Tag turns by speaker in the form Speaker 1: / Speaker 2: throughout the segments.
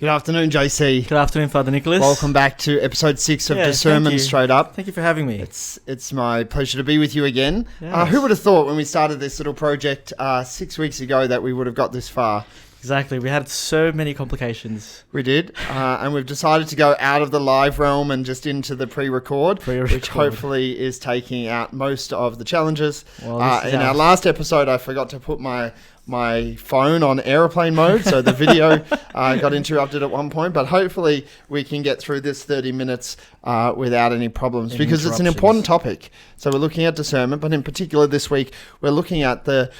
Speaker 1: Good afternoon, JC.
Speaker 2: Good afternoon, Father Nicholas.
Speaker 1: Welcome back to episode 6 of Discernment Straight Up.
Speaker 2: Thank you for having me.
Speaker 1: It's my pleasure to be with you again.
Speaker 2: Yes.
Speaker 1: Who would have thought when we started this little project 6 weeks ago that we would have got this far?
Speaker 2: Exactly. We had so many complications.
Speaker 1: We did. And we've decided to go out of the live realm and just into the pre-record. Which hopefully is taking out most of the challenges.
Speaker 2: Well,
Speaker 1: in our last episode, I forgot to put my phone on airplane mode, so the video got interrupted at one point, but hopefully we can get through this 30 minutes without any problems, because it's an important topic. So we're looking at discernment, but in particular this week we're looking at the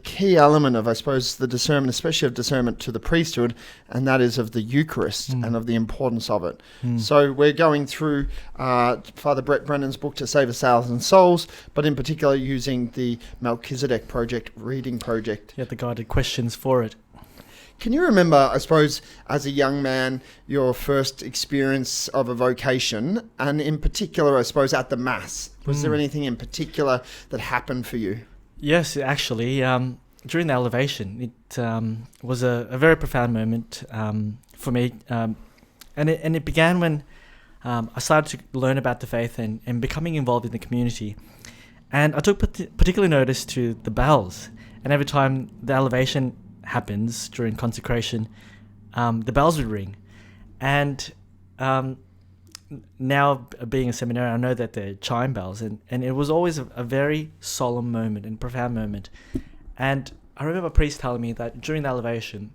Speaker 1: key element of, I suppose, the discernment, especially of discernment to the priesthood, and that is of the Eucharist and of the importance of it. So we're going through Father Brett Brennan's book, To Save 1,000 Souls, but in particular using the Melchizedek Project reading project.
Speaker 2: Yeah, the guided questions for it.
Speaker 1: Can you remember, I suppose, as a young man, your first experience of a vocation, and in particular, I suppose, at the Mass? Was there anything in particular that happened for you?
Speaker 2: Yes, actually, during the elevation, it was a very profound moment for me, and it began when I started to learn about the faith and becoming involved in the community. And I took particular notice to the bells, and every time the elevation happens during consecration, the bells would ring. And now being a seminarian, I know that they're chime bells, and it was always a very solemn moment and profound moment. And I remember a priest telling me that during the elevation,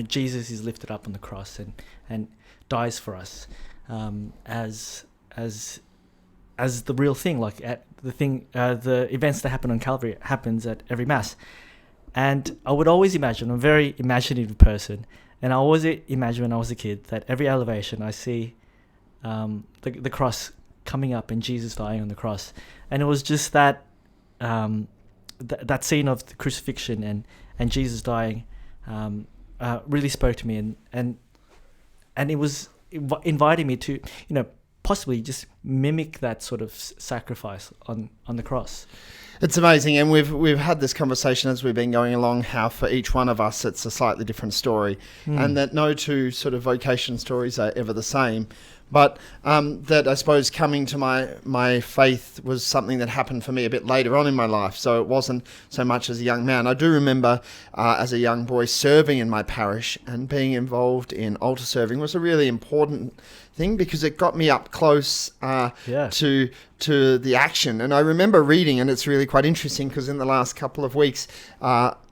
Speaker 2: Jesus is lifted up on the cross and dies for us as the real thing, like the events that happen on Calvary happens at every Mass. And I would always imagine, I'm a very imaginative person, and I always imagine when I was a kid that every elevation I see the cross coming up and Jesus dying on the cross. And it was just that scene of the crucifixion and Jesus dying really spoke to me, and it was inviting me to, possibly just mimic that sort of sacrifice on the cross.
Speaker 1: It's amazing, and we've had this conversation as we've been going along, how for each one of us it's a slightly different story, and that no two sort of vocation stories are ever the same. But that I suppose coming to my faith was something that happened for me a bit later on in my life, so it wasn't so much as a young man. I do remember as a young boy serving in my parish, and being involved in altar serving was a really important thing because it got me up close to the action. And I remember reading, and it's really quite interesting because in the last couple of weeks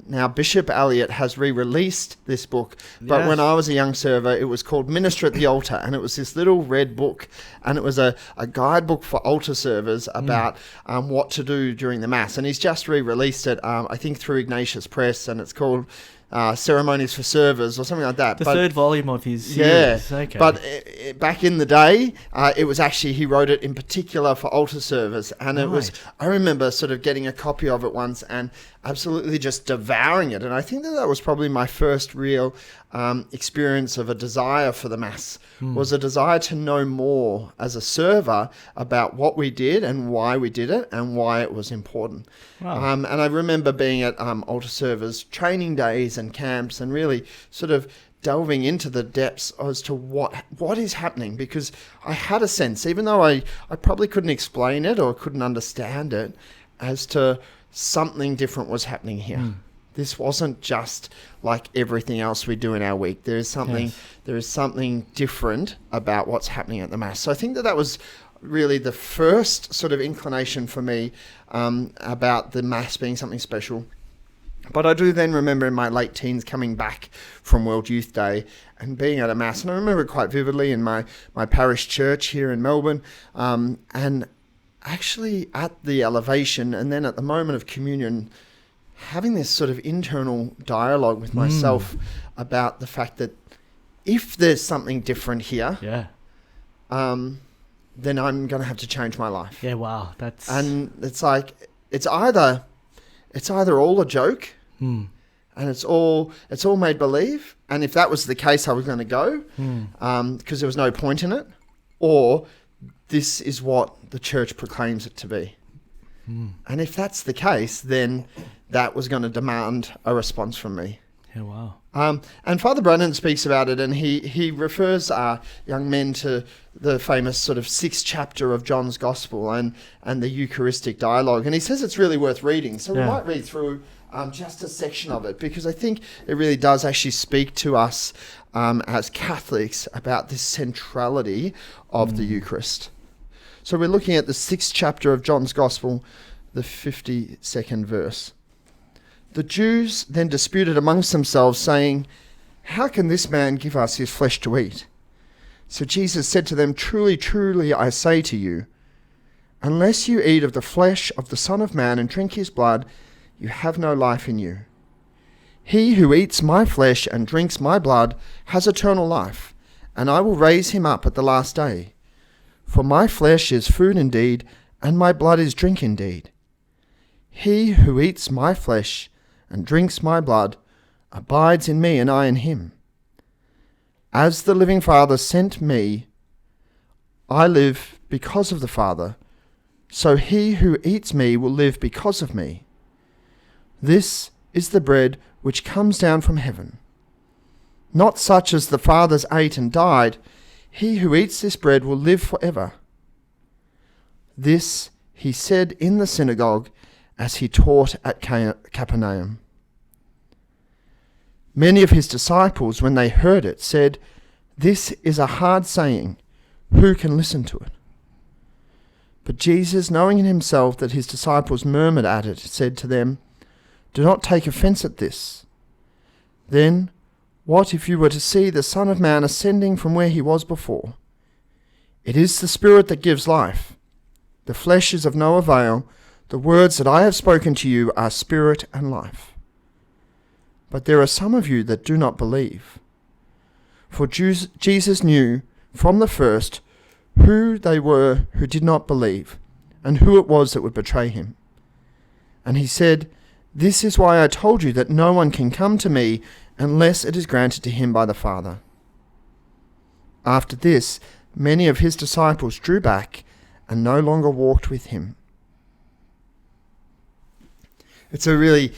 Speaker 1: now Bishop Elliot has re-released this book, but when I was a young server it was called Minister at the Altar, and it was this little red book, and it was a guidebook for altar servers about what to do during the Mass. And he's just re-released it, I think through Ignatius Press, and it's called Ceremonies for Servers or something like that.
Speaker 2: The third volume of his series.
Speaker 1: Yeah,
Speaker 2: okay.
Speaker 1: But back in the day, it was actually, he wrote it in particular for altar servers, and it was, I remember sort of getting a copy of it once and absolutely just devouring it. And I think that was probably my first real experience of a desire for the Mass, was a desire to know more as a server about what we did and why we did it and why it was important. Wow. And I remember being at altar servers training days and camps, and really sort of delving into the depths as to what is happening, because I had a sense, even though I probably couldn't explain it or couldn't understand it, as to something different was happening here. This wasn't just like everything else we do in our week. There is something different about what's happening at the Mass. So I think that was really the first sort of inclination for me about the Mass being something special. But I do then remember in my late teens coming back from World Youth Day and being at a Mass, and I remember it quite vividly in my parish church here in Melbourne, and actually at the elevation and then at the moment of communion, having this sort of internal dialogue with myself about the fact that if there's something different here, then I'm going to have to change my life.
Speaker 2: Yeah, wow.
Speaker 1: And it's like, it's either all a joke and it's all made believe. And if that was the case, I was going to go because there was no point in it. Or this is what the church proclaims it to be. And if that's the case, then that was going to demand a response from me.
Speaker 2: Yeah, wow.
Speaker 1: And Father Brannan speaks about it, and he refers young men to the famous sort of 6th chapter of John's Gospel and the Eucharistic dialogue. And he says it's really worth reading. So we might read through just a section of it, because I think it really does actually speak to us as Catholics about this centrality of the Eucharist. So we're looking at the 6th chapter of John's Gospel, the 52nd verse. The Jews then disputed amongst themselves, saying, "How can this man give us his flesh to eat?" So Jesus said to them, "Truly, truly, I say to you, unless you eat of the flesh of the Son of Man and drink his blood, you have no life in you. He who eats my flesh and drinks my blood has eternal life, and I will raise him up at the last day. For my flesh is food indeed, and my blood is drink indeed. He who eats my flesh and drinks my blood abides in me, and I in him. As the living Father sent me, I live because of the Father, so he who eats me will live because of me. This is the bread which comes down from heaven. Not such as the fathers ate and died. He who eats this bread will live forever." This he said in the synagogue as he taught at Capernaum. Many of his disciples, when they heard it, said, "This is a hard saying. Who can listen to it?" But Jesus, knowing in himself that his disciples murmured at it, said to them, "Do not take offense at this. Then, what if you were to see the Son of Man ascending from where he was before? It is the Spirit that gives life. The flesh is of no avail. The words that I have spoken to you are spirit and life. But there are some of you that do not believe." For Jesus knew from the first who they were who did not believe, and who it was that would betray him. And he said, "This is why I told you that no one can come to me unless it is granted to him by the Father." After this, many of his disciples drew back and no longer walked with him. It's a really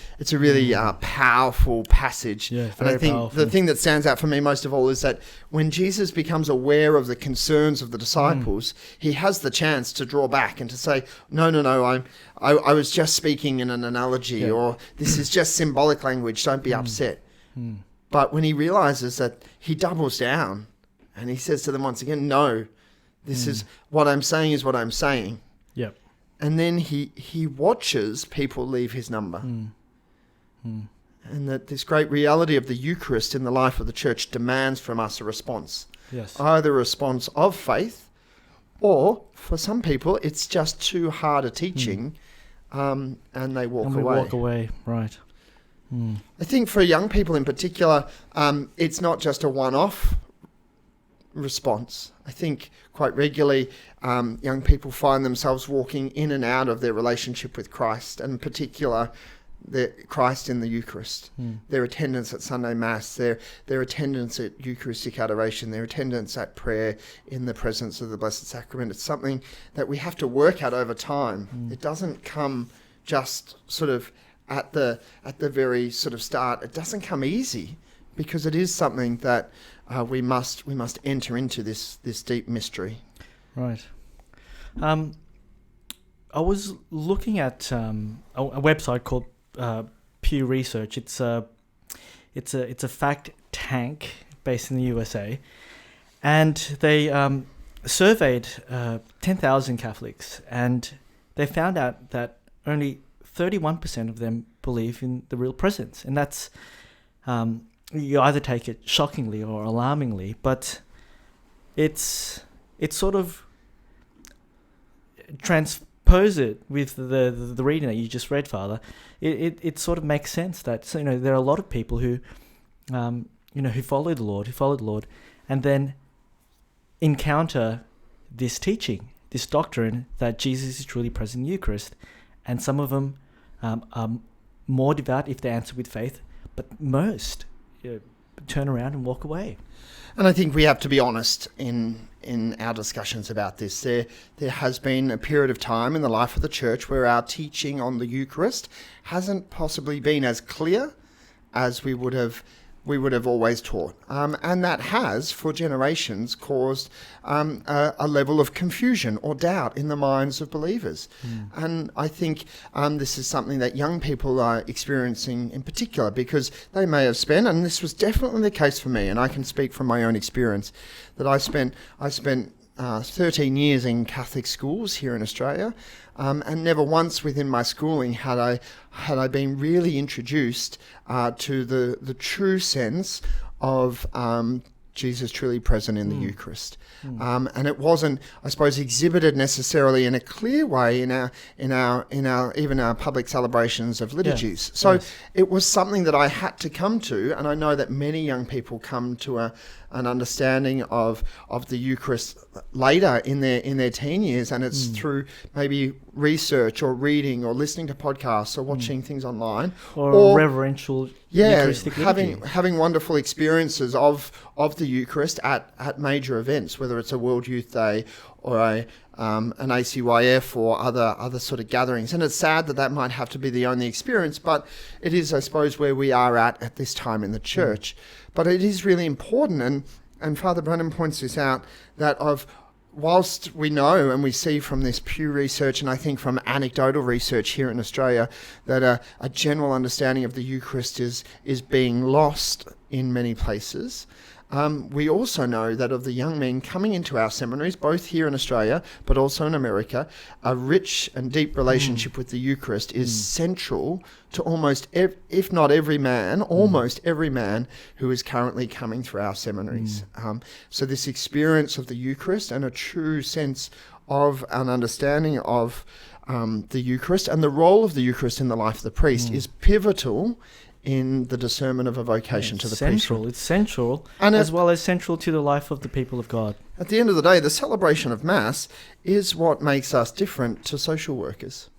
Speaker 1: powerful passage.
Speaker 2: Yeah,
Speaker 1: and I think
Speaker 2: powerful.
Speaker 1: the thing that stands out for me most of all is that when Jesus becomes aware of the concerns of the disciples, he has the chance to draw back and to say, no, I was just speaking in an analogy, or this is just symbolic language, don't be upset. But when he realizes that, he doubles down and he says to them once again, no, this is what I'm saying is what I'm saying.
Speaker 2: Yep.
Speaker 1: And then he watches people leave his number. And that this great reality of the Eucharist in the life of the church demands from us a response.
Speaker 2: Yes.
Speaker 1: Either a response of faith, or for some people, it's just too hard a teaching, and they walk away.
Speaker 2: Walk away, right.
Speaker 1: I think for young people in particular, it's not just a one-off response. I think quite regularly young people find themselves walking in and out of their relationship with Christ, and in particular Christ in the Eucharist. Their attendance at Sunday Mass, their attendance at Eucharistic adoration, their attendance at prayer in the presence of the Blessed Sacrament. It's something that we have to work at over time. It doesn't come just sort of at the very sort of start. It doesn't come easy, because it is something that we must enter into this deep mystery.
Speaker 2: Right. I was looking at a website called Pew Research. It's a fact tank based in the USA, and they surveyed 10,000 Catholics, and they found out that only 31% of them believe in the real presence, and that's you either take it shockingly or alarmingly, but it's sort of transpose it with the reading that you just read, Father. It sort of makes sense that there are a lot of people who who follow the Lord, and then encounter this teaching, this doctrine that Jesus is truly present in the Eucharist, and some of them are more devout if they answer with faith, but most turn around and walk away.
Speaker 1: And I think we have to be honest in our discussions about this. There has been a period of time in the life of the church where our teaching on the Eucharist hasn't possibly been as clear as we would have always taught. And that has, for generations, caused a level of confusion or doubt in the minds of believers. And I think this is something that young people are experiencing in particular, because they may have spent, and this was definitely the case for me, and I can speak from my own experience, that I spent 13 years in Catholic schools here in Australia, and never once within my schooling had I been really introduced to the true sense of Jesus truly present in the Eucharist. And it wasn't, I suppose, exhibited necessarily in a clear way in our even our public celebrations of liturgies.
Speaker 2: Yeah.
Speaker 1: So it was something that I had to come to, and I know that many young people come to an understanding of the Eucharist later in their teen years, and it's through maybe research or reading or listening to podcasts or watching things online
Speaker 2: or reverential Eucharistic liturgy.
Speaker 1: having wonderful experiences of the Eucharist at major events, whether it's a World Youth Day or an ACYF or other sort of gatherings. And it's sad that might have to be the only experience, but it is, I suppose, where we are at this time in the church. But it is really important, and Father Brannan points this out, that whilst we know and we see from this Pew Research, and I think from anecdotal research here in Australia, that a general understanding of the Eucharist is being lost in many places, we also know that of the young men coming into our seminaries, both here in Australia but also in America, a rich and deep relationship with the Eucharist is central to almost, if not every man, almost every man who is currently coming through our seminaries. So this experience of the Eucharist and a true sense of an understanding of the Eucharist and the role of the Eucharist in the life of the priest is pivotal in the discernment of a vocation to the priesthood.
Speaker 2: It's central, and as well as central to the life of the people of God.
Speaker 1: At the end of the day, the celebration of Mass is what makes us different to social workers.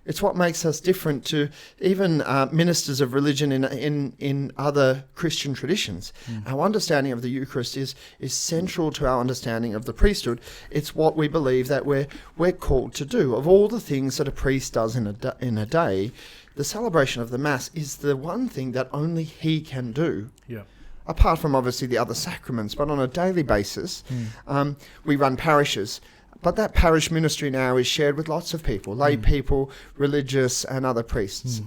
Speaker 1: It's what makes us different to even ministers of religion in other Christian traditions. Our understanding of the Eucharist is central to our understanding of the priesthood. It's what we believe that we're called to do. Of all the things that a priest does in a day, the celebration of the Mass is the one thing that only he can do.
Speaker 2: Yeah.
Speaker 1: Apart from obviously the other sacraments, but on a daily basis, we run parishes. But that parish ministry now is shared with lots of people, lay people, religious and other priests.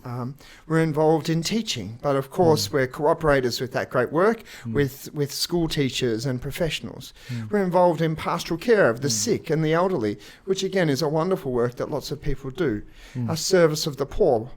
Speaker 1: We're involved in teaching, but of course we're cooperators with that great work with school teachers and professionals. We're involved in pastoral care of the sick and the elderly, which again is a wonderful work that lots of people do. Our service of the poor.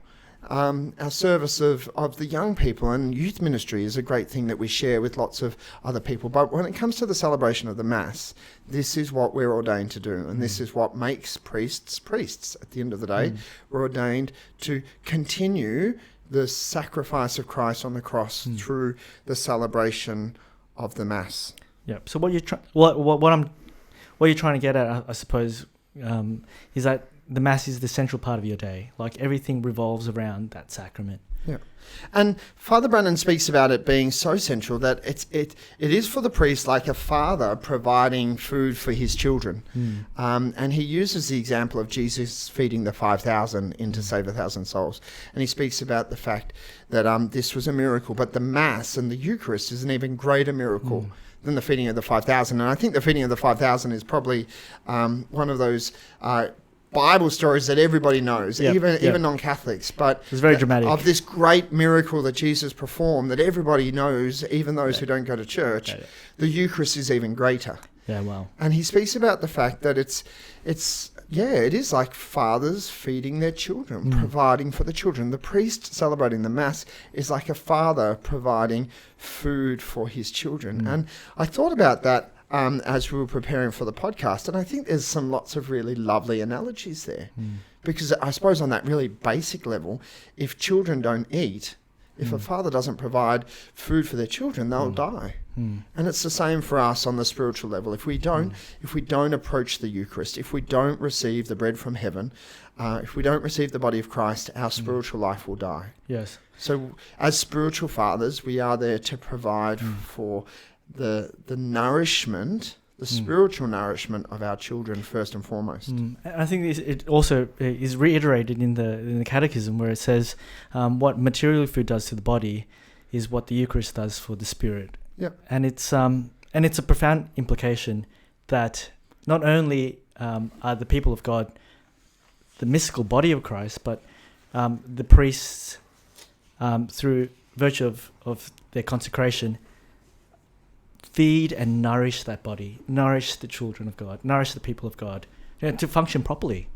Speaker 1: Our service of the young people and youth ministry is a great thing that we share with lots of other people. But when it comes to the celebration of the Mass, this is what we're ordained to do, and this is what makes priests priests. At the end of the day, we're ordained to continue the sacrifice of Christ on the cross through the celebration of the Mass.
Speaker 2: Yeah. So what you're trying to get at, I suppose, is that the Mass is the central part of your day. Like everything revolves around that sacrament.
Speaker 1: Yeah. And Father Brannan speaks about it being so central that it is for the priest like a father providing food for his children. And he uses the example of Jesus feeding the 5,000 to save 1,000 souls. And he speaks about the fact that this was a miracle, but the Mass and the Eucharist is an even greater miracle than the feeding of the 5,000. And I think the feeding of the 5,000 is probably one of those Bible stories that everybody knows, even non-Catholics, but
Speaker 2: it's very dramatic,
Speaker 1: of this great miracle that Jesus performed that everybody knows, even those who don't go to church. The Eucharist is even greater.
Speaker 2: Yeah, wow.
Speaker 1: And he speaks about the fact that it is like fathers feeding their children, providing for the children. The priest celebrating the Mass is like a father providing food for his children. And I thought about that as we were preparing for the podcast, and I think there's lots of really lovely analogies there. Because I suppose on that really basic level, if children don't eat, if a father doesn't provide food for their children, they'll die. And it's the same for us on the spiritual level. If we don't approach the Eucharist, if we don't receive the bread from heaven, if we don't receive the body of Christ, our spiritual life will die.
Speaker 2: Yes.
Speaker 1: So as spiritual fathers, we are there to provide for the nourishment, the spiritual nourishment of our children first and foremost.
Speaker 2: I think it also is reiterated in the Catechism, where it says what material food does to the body, is what the Eucharist does for the spirit.
Speaker 1: Yep.
Speaker 2: And it's a profound implication that not only are the people of God the mystical body of Christ, but the priests, through virtue of their consecration, feed and nourish that body, nourish the children of God, nourish the people of God, to function properly.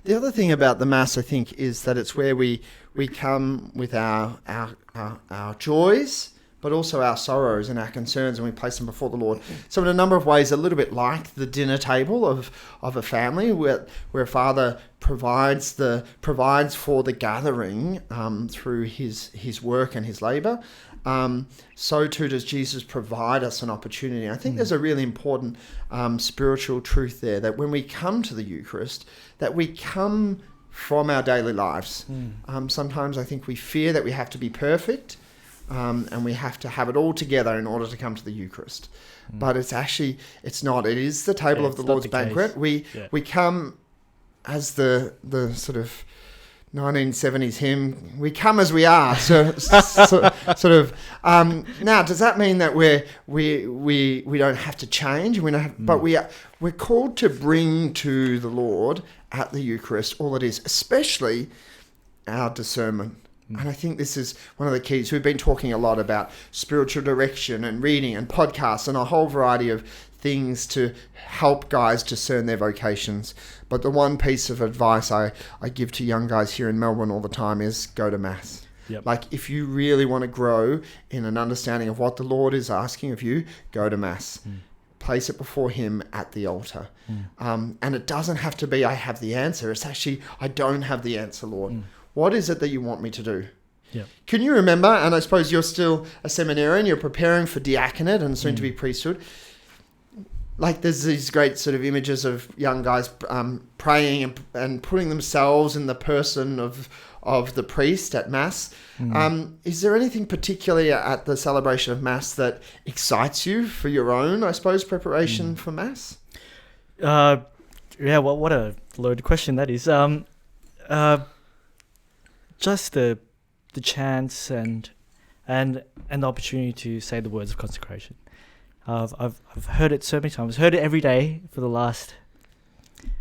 Speaker 1: The other thing about the Mass, I think, is that it's where we come with our joys, but also our sorrows and our concerns, and we place them before the Lord. So in a number of ways, a little bit like the dinner table of a family, where a father provides for the gathering through his work and his labour. So too does Jesus provide us an opportunity. I think there's a really important spiritual truth there, that when we come to the Eucharist, that we come from our daily lives. Sometimes I think we fear that we have to be perfect, and we have to have it all together in order to come to the Eucharist. But it's not. It is the table of the Lord's banquet. We come as the sort of 1970s hymn, we come as we are. So sort of. Now, does that mean that we don't have to change? But we're called to bring to the Lord at the Eucharist all it is, especially our discernment. And I think this is one of the keys. We've been talking a lot about spiritual direction and reading and podcasts and a whole variety of things to help guys discern their vocations. But the one piece of advice I give to young guys here in Melbourne all the time is go to Mass.
Speaker 2: Yep.
Speaker 1: Like, if you really want to grow in an understanding of what the Lord is asking of you, go to Mass. Place it before Him at the altar. And it doesn't have to be, I have the answer. It's actually, I don't have the answer, Lord. What is it that you want me to do?
Speaker 2: Yep.
Speaker 1: Can you remember, and I suppose you're still a seminarian, you're preparing for diaconate and soon to be priesthood. Like, there's these great sort of images of young guys praying and putting themselves in the person of the priest at Mass. Is there anything particularly at the celebration of Mass that excites you for your own, I suppose, preparation for Mass?
Speaker 2: Yeah, well, what a loaded question that is. Just the chance and the opportunity to say the words of consecration. I've heard it so many times. Heard it every day for the last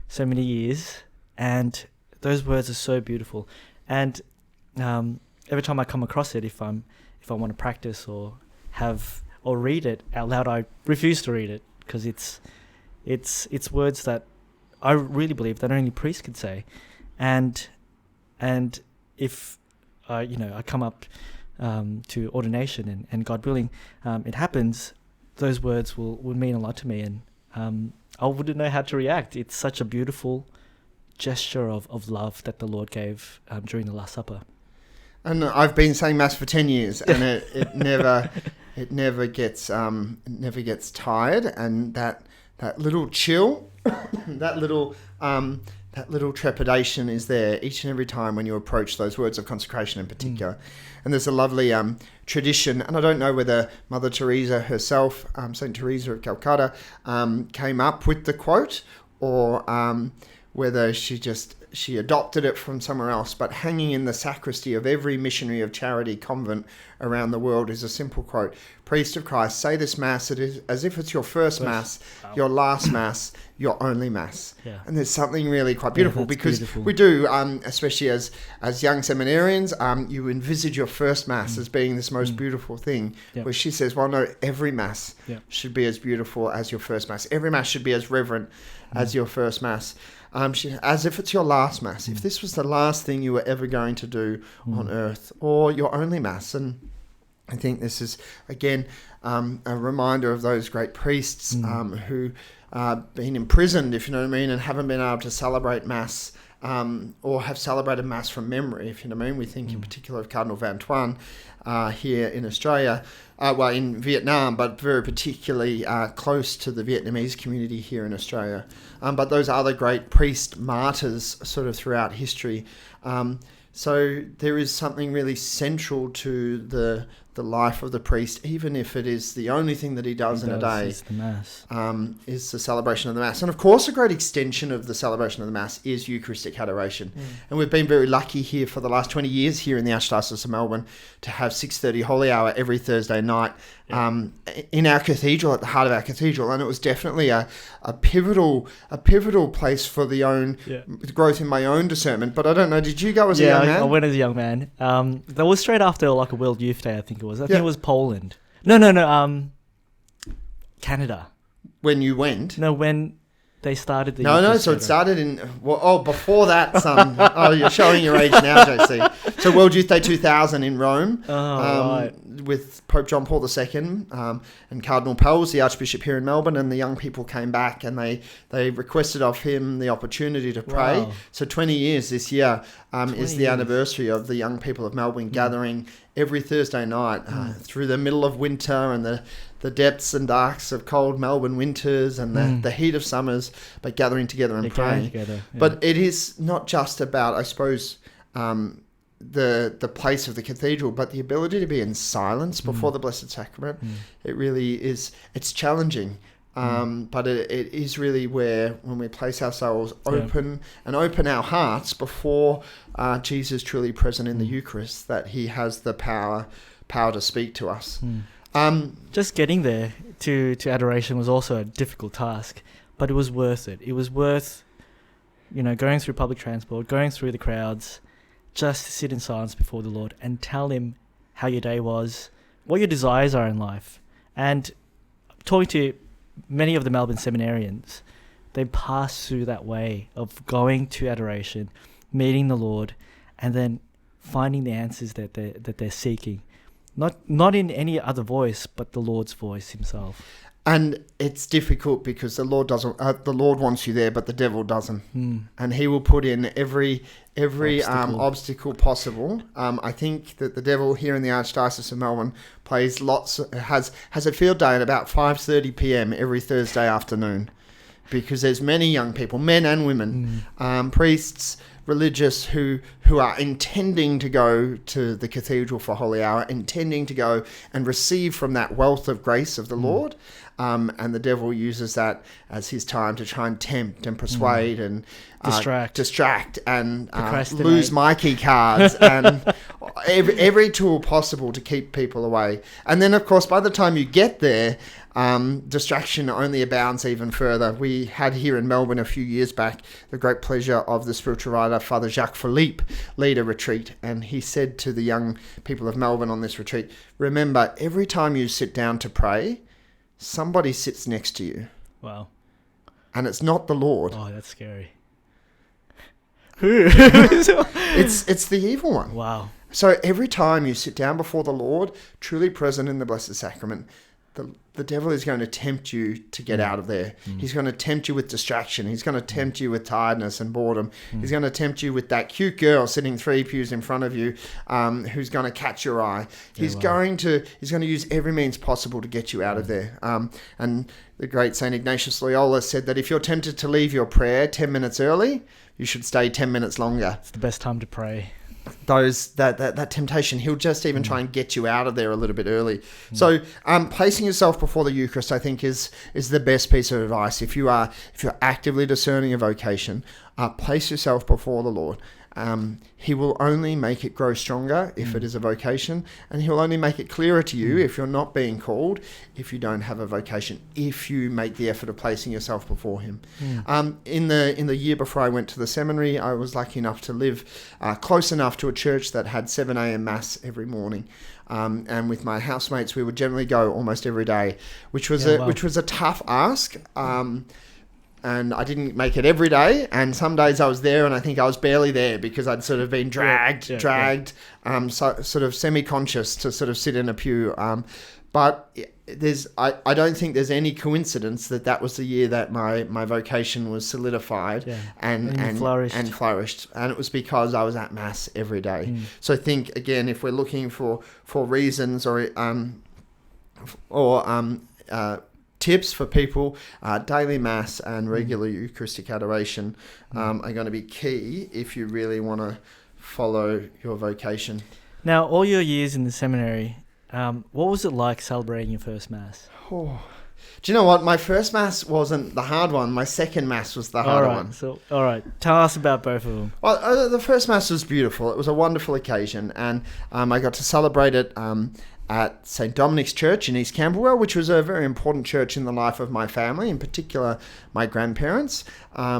Speaker 2: so many years, and those words are so beautiful. And every time I come across it, if I want to practice or read it out loud, I refuse to read it, because it's words that I really believe that only priests could say, and if I come up to ordination and God willing, it happens, those words will mean a lot to me, and I wouldn't know how to react. It's such a beautiful gesture of love that the Lord gave during the Last Supper.
Speaker 1: And I've been saying Mass for 10 years, and it never gets tired, and that little chill, that little trepidation is there each and every time when you approach those words of consecration in particular. And there's a lovely tradition, and I don't know whether Mother Teresa herself, St. Teresa of Calcutta, came up with the quote, or whether she adopted it from somewhere else, but hanging in the sacristy of every missionary of charity convent around the world is a simple quote: "Priest of Christ, say this Mass as if it's your first Mass, your last Mass, your only Mass."
Speaker 2: Yeah.
Speaker 1: And there's something really quite beautiful, because
Speaker 2: beautiful.
Speaker 1: we do, especially as young seminarians, you envisage your first Mass as being this most beautiful thing, where she says, well, no, every Mass should be as beautiful as your first Mass. Every Mass should be as reverent as your first Mass. As if it's your last Mass, if this was the last thing you were ever going to do on earth, or your only Mass. And I think this is, again, a reminder of those great priests who been imprisoned, if you know what I mean, and haven't been able to celebrate Mass, or have celebrated Mass from memory, if you know what I mean. We think in particular of Cardinal Van Tuan here in Australia, in Vietnam, but very particularly close to the Vietnamese community here in Australia. But those other great priest martyrs sort of throughout history, So there is something really central to the life of the priest, even if it is the only thing that he does in a day.
Speaker 2: Is the Mass.
Speaker 1: Is the celebration of the Mass. And of course, a great extension of the celebration of the Mass is Eucharistic adoration. And we've been very lucky here for the last 20 years here in the Archdiocese of Melbourne to have 6:30 Holy Hour every Thursday night in our cathedral, at the heart of our cathedral. And it was definitely a pivotal place for the growth in my own discernment. But I don't know, did you go as a young man?
Speaker 2: I went as a young man. That was straight after like a World Youth Day, I think it was. I think it was Poland. No. Canada.
Speaker 1: When you went?
Speaker 2: No, when they started the...
Speaker 1: No, so it started in... before that, son. You're showing your age now, JC. So World Youth Day 2000 in Rome.
Speaker 2: Right.
Speaker 1: With Pope John Paul II and Cardinal Pell, the Archbishop here in Melbourne, and the young people came back and they requested of him the opportunity to pray.
Speaker 2: Wow.
Speaker 1: So 20 years this year is the anniversary of the young people of Melbourne gathering every Thursday night through the middle of winter and the depths and darks of cold Melbourne winters and the heat of summers, but gathering together and praying. But it is not just about, I suppose, the place of the cathedral, but the ability to be in silence before the Blessed Sacrament. It really is, it's challenging. But it is really where, when we place ourselves open and open our hearts before Jesus truly present in the Eucharist, that he has the power to speak to us.
Speaker 2: Just getting there to adoration was also a difficult task, but it was worth it. It was worth, going through public transport, going through the crowds, just to sit in silence before the Lord and tell him how your day was, what your desires are in life. And talking to many of the Melbourne seminarians, they pass through that way of going to adoration, meeting the Lord, and then finding the answers that they're seeking. Not in any other voice, but the Lord's voice himself.
Speaker 1: And it's difficult because the Lord doesn't. The Lord wants you there, but the devil doesn't, and he will put in every obstacle possible. I think that the devil here in the Archdiocese of Melbourne plays has a field day at about 5:30 p.m. every Thursday afternoon, because there's many young people, men and women, priests, religious who are intending to go to the cathedral for Holy Hour, intending to go and receive from that wealth of grace of the Lord. And the devil uses that as his time to try and tempt and persuade and distract and lose my key cards and every tool possible to keep people away. And then, of course, by the time you get there, distraction only abounds even further. We had here in Melbourne a few years back the great pleasure of the spiritual writer Father Jacques Philippe lead a retreat, and he said to the young people of Melbourne on this retreat, remember, every time you sit down to pray, somebody sits next to you.
Speaker 2: Wow.
Speaker 1: And it's not the Lord.
Speaker 2: Oh, that's scary. Who?
Speaker 1: It's the evil one.
Speaker 2: Wow.
Speaker 1: So every time you sit down before the Lord, truly present in the Blessed Sacrament, the devil is going to tempt you to get out of there. He's going to tempt you with distraction. He's going to tempt you with tiredness and boredom. He's going to tempt you with that cute girl sitting 3 pews in front of you, who's going to catch your eye. He's going to use every means possible to get you out of there. And the great St. Ignatius Loyola said that if you're tempted to leave your prayer 10 minutes early, you should stay 10 minutes longer.
Speaker 2: It's the best time to pray.
Speaker 1: That temptation, he'll just even try and get you out of there a little bit early. So placing yourself before the Eucharist, I think, is the best piece of advice. If you're actively discerning a vocation, place yourself before the Lord. He will only make it grow stronger if it is a vocation, and he'll only make it clearer to you if you're not being called, if you don't have a vocation, if you make the effort of placing yourself before him. In the year before I went to the seminary, I was lucky enough to live close enough to a church that had 7 a.m. Mass every morning. And with my housemates, we would generally go almost every day, which was a tough ask. And I didn't make it every day. And some days I was there and I think I was barely there because I'd sort of been dragged, so, sort of semi-conscious to sort of sit in a pew. But I don't think there's any coincidence that was the year that my vocation was solidified and flourished. And it was because I was at Mass every day. So I think, again, if we're looking for reasons or tips for people, daily Mass and regular Eucharistic adoration are going to be key if you really want to follow your vocation.
Speaker 2: Now, all your years in the seminary, what was it like celebrating your first Mass?
Speaker 1: Oh. Do you know what? My first Mass wasn't the hard one. My second Mass was the harder one.
Speaker 2: So, all right. Tell us about both of them.
Speaker 1: Well, the first Mass was beautiful. It was a wonderful occasion, and I got to celebrate it at St. Dominic's Church in East Camberwell, which was a very important church in the life of my family, in particular my grandparents.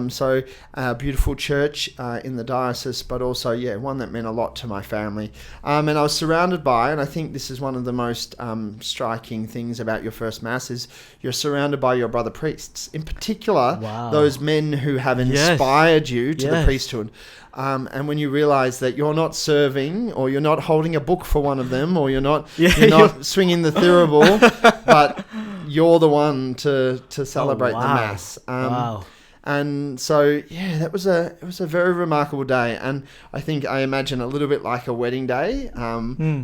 Speaker 1: So a beautiful church in the diocese, but also, one that meant a lot to my family. And I was surrounded by, and I think this is one of the most striking things about your first Mass, is you're surrounded by your brother priests, in particular, those men who have inspired you to the priesthood. And when you realize that you're not serving, or you're not holding a book for one of them, or you're not swinging the thurible, but you're the one to celebrate the Mass. And so, it was a very remarkable day, and I imagine a little bit like a wedding day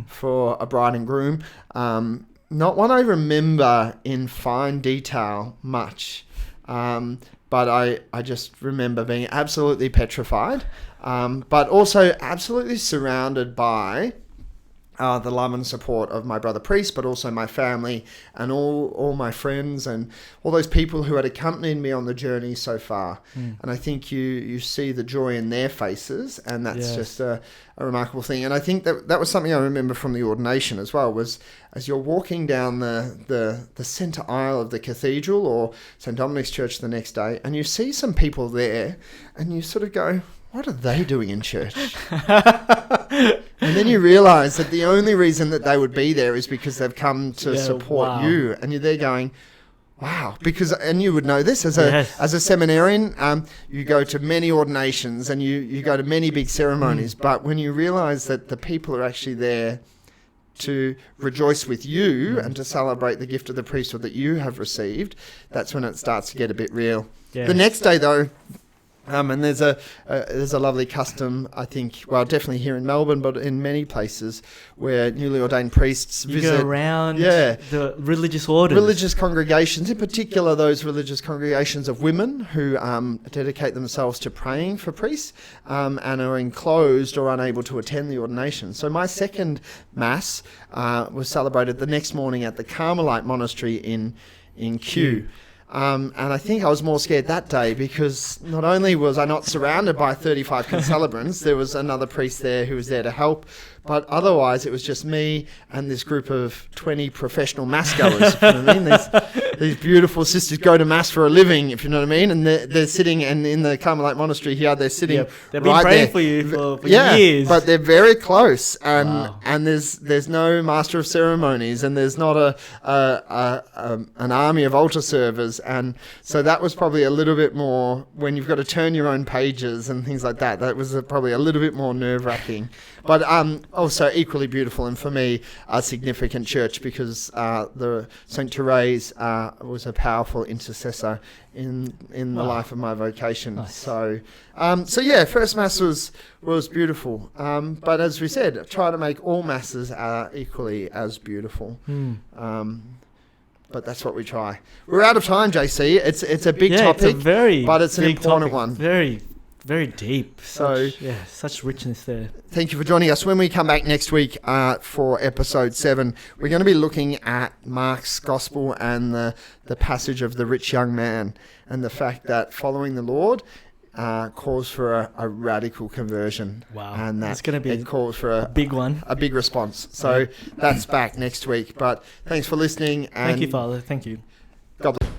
Speaker 1: for a bride and groom. Not one I remember in fine detail much, but I just remember being absolutely petrified. But also absolutely surrounded by the love and support of my brother priest, but also my family and all my friends and all those people who had accompanied me on the journey so far. And I think you see the joy in their faces, and that's just a remarkable thing. And I think that was something I remember from the ordination as well, was as you're walking down the centre aisle of the cathedral or St. Dominic's Church the next day, and you see some people there, and you sort of go, what are they doing in church? And then you realise that the only reason that they would be there is because they've come to support you. And you're there going, wow. And you would know this as a seminarian, you go to many ordinations and you go to many big ceremonies. But when you realise that the people are actually there to rejoice with you and to celebrate the gift of the priesthood that you have received, that's when it starts to get a bit real. Yes. The next day, though, and there's a lovely custom, I think, well, definitely here in Melbourne, but in many places where newly ordained priests visit.
Speaker 2: Go around the religious orders.
Speaker 1: Religious congregations, in particular those religious congregations of women who dedicate themselves to praying for priests and are enclosed or unable to attend the ordination. So my second Mass was celebrated the next morning at the Carmelite Monastery in Kew. And I think I was more scared that day because not only was I not surrounded by 35 concelebrants, there was another priest there who was there to help, but otherwise it was just me and this group of 20 professional Mass goers, if you know what I mean? These beautiful sisters go to Mass for a living, if you know what I mean, and they're sitting, and in the Carmelite Monastery here, they're sitting
Speaker 2: They've been praying for you for years.
Speaker 1: But they're very close, and there's no master of ceremonies, and there's not an army of altar servers, and so that was probably a little bit more, when you've got to turn your own pages and things like that, that was probably a little bit more nerve-wracking. But also equally beautiful, and for me, a significant church, because the St. Therese was a powerful intercessor in the life of my vocation. Nice. So first Mass was beautiful. But as we said, try to make all Masses equally as beautiful. But that's what we try. We're out of time, JC. It's a big topic, but it's an important one.
Speaker 2: Very deep. Such richness there.
Speaker 1: Thank you for joining us. When we come back next week for episode 7, we're going to be looking at Mark's Gospel and the passage of the rich young man, and the fact that following the Lord calls for a radical conversion.
Speaker 2: Wow.
Speaker 1: And
Speaker 2: that's going to be
Speaker 1: calls for a
Speaker 2: big one.
Speaker 1: A big response. So that's back next week. But thanks for listening. And
Speaker 2: thank you, Father. Thank you.
Speaker 1: God bless.